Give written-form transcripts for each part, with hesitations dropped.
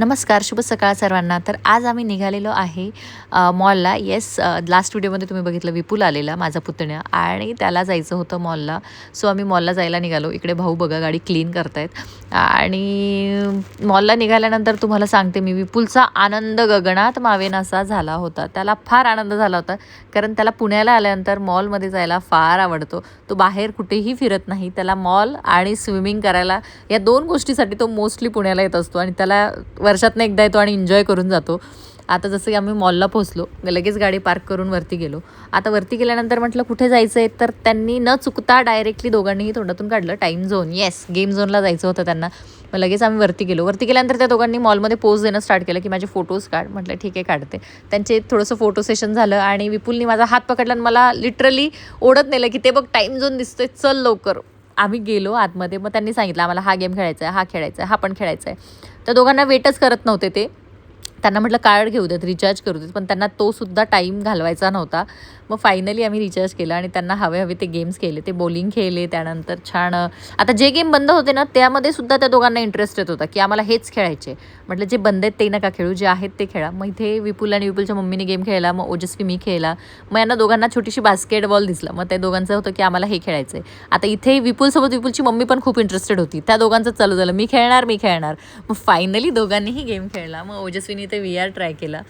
नमस्कार, शुभ सकाळ सर्वांना. तर आज आम्ही निघालेलो आहे मॉलला. येस, लास्ट व्हिडिओमध्ये तुम्ही बघितलं विपुल आलेला, माझा पुतण्या, आणि त्याला जायचं होतं मॉलला. सो आम्ही मॉलला जायला निघालो. इकडे भाऊ बघा गाडी क्लीन करतायत. आणि मॉलला निघाल्यानंतर तुम्हाला सांगते मी, विपुलचा आनंद गगनात मावेनासा झाला होता. त्याला फार आनंद झाला होता, कारण त्याला पुण्याला आल्यानंतर मॉलमध्ये जायला फार आवडतो. तो बाहेर कुठेही फिरत नाही. त्याला मॉल आणि स्विमिंग करायला, या दोन गोष्टीसाठी तो मोस्टली पुण्याला येत असतो, आणि त्याला वर्षातनं एकदा येतो आणि एन्जॉय करून जातो. आता जसं की आम्ही मॉलला पोहोचलो, लगेच गाडी पार्क करून वरती गेलो. आता वरती गेल्यानंतर म्हटलं कुठे जायचं आहे, तर त्यांनी न चुकता डायरेक्टली दोघांनीही तोंडातून काढलं टाईम झोन. येस, गेम झोनला जायचं होतं त्यांना. मग लगेच आम्ही वरती गेलो. वरती गेल्यानंतर त्या दोघांनी मॉलमध्ये पोज देणं स्टार्ट केलं की माझे फोटोज काढ. म्हटलं ठीक आहे, काढते. त्यांचे थोडंसं फोटो सेशन झालं आणि विपुलनी माझा हात पकडला आणि मला लिटरली ओढत नेलं की ते बघ टाईम झोन दिसतोय, चल लवकर. आम्ही गेलो आतमध्ये. मग त्यांनी सांगितलं आम्हाला हा गेम खेळायचा आहे, हा खेळायचा आहे, हा पण खेळायचा आहे. त्या दोघांना वेटच करत नव्हते ते. त्यांना म्हटलं कार्ड घेऊ देत, रिचार्ज करू देत, पण त्यांना तोसुद्धा टाईम घालवायचा नव्हता. मग फायनली आम्ही रिचार्ज केलं आणि त्यांना हवे ते गेम्स केले. ते बॉलिंग खेळले. त्यानंतर छान आता जे गेम बंद होते ना, त्यामध्ये सुद्धा त्या दोघांना इंटरेस्ट येत होता की आम्हाला हेच खेळायचे. म्हटलं जे बंद आहेत ते नका खेळू, जे आहेत ते खेळा. मग इथे विपुल आणि विपुलच्या मम्मीने गेम खेळला, मग ओजस्वी मी खेळला. मग यांना दोघांना छोटीशी बास्केटबॉल दिसलं. मग त्या दोघांचं होतं की आम्हाला हे खेळायचं आहे. आता इथे विपुलसोबत विपुलची मम्मी पण खूप इंटरेस्टेड होती. त्या दोघांचं चालू झालं, मी खेळणार, मी खेळणार. मग फायनली दोघांनीही गेम खेळला. मग ओजस्वीनी इथे VR ट्राय केला.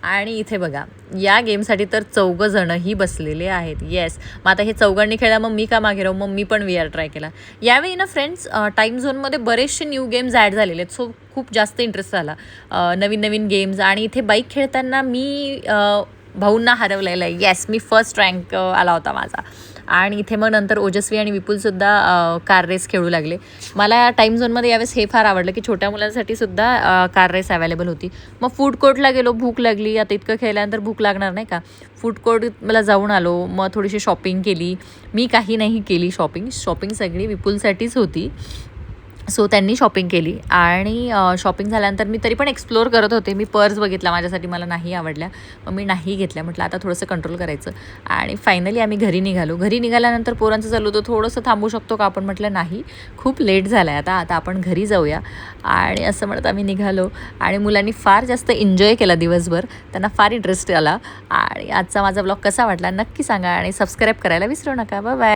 आणि इथे बघा, या गेमसाठी तर 4 जणही बसलेले आहेत. येस, मग आता हे चौघांनी खेळला, मग मी का मागे राहू? मग मी पण VR ट्राय केला. यावेळी ना फ्रेंड्स, टाईम झोनमध्ये बरेचसे न्यू गेम्स ॲड झालेले आहेत. सो खूप जास्त इंटरेस्ट झाला नवीन नवीन गेम्स. आणि इथे बाईक खेळताना मी भाऊंना हरवलेलं आहे. येस, मी फर्स्ट रँक आला होता माझा. आणि इथे मग नंतर ओजस्वी आणि विपुलसुद्धा कार रेस खेळू लागले. मला टाईम झोनमध्ये यावेळेस हे फार आवडलं की छोट्या मुलांसाठी सुद्धा कार रेस अवेलेबल होती. मग फूड कोर्टला गेलो. भूक लागली. आता इतकं खेळल्यानंतर भूक लागणार नाही का. फूड कोर्ट मला जाऊन आलो. मग थोडीशी शॉपिंग केली. मी काही नाही केली शॉपिंग सगळी विपुलसाठीच होती. सो त्यांनी शॉपिंग केली. आणि शॉपिंग झाल्यानंतर मी तरी पण एक्सप्लोअर करत होते. मी पर्स बघितला माझ्यासाठी, मला नाही आवडल्या. मग मी नाही घेतल्या. म्हटलं आता थोडंसं कंट्रोल करायचं. आणि फायनली आम्ही घरी निघालो. घरी निघाल्यानंतर पोरांचं चालू होतं थोडंसं थांबू शकतो का आपण. म्हटलं नाही, खूप लेट झाला आहे आता आपण घरी जाऊया. आणि असं म्हणत आम्ही निघालो. आणि मुलांनी फार जास्त एन्जॉय केला दिवसभर. त्यांना फार इंटरेस्ट आला. आणि आजचा माझा ब्लॉग कसा वाटला नक्की सांगा आणि सबस्क्राईब करायला विसरू नका. Bye bye.